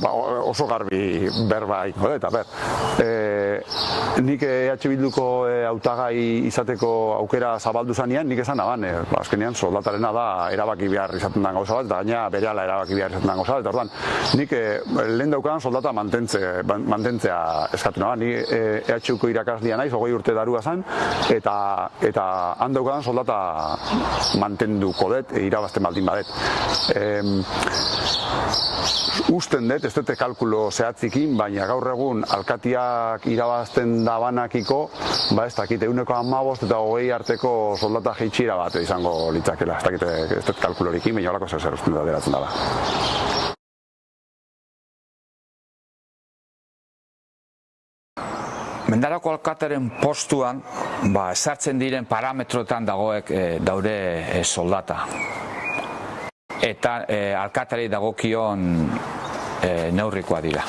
oso garbi berba ingo da, eta nik EH Bilduko hautagai izateko aukera zabaldu zanean, nik esan naban, azkenean soldatarena da erabaki behar izaten den gauza bat, eta gaina berehala erabaki behar izaten den gauza bat, eta orduan, nik lehen daukan soldata mantentzea eskatu naban, ni EHUko irakaslia naiz, 20 urte darua zen, eta han daukan soldata mantenduko dut, irabazten baldin badet. Usten dut, ez dute kalkulo zehatzikin, baina gaur egun alkatiak irabazten dabanakiko, ez dakit, 15 eta 20 arteko soldata jeitxira bat izango litzakela, ez dut kalkulorikin, baina horako zer usten da deratzen dela. Mendarako alkatearen postuan, ezartzen diren parametroetan daude soldata. Eta alkateari dagokion neurrikoa dira.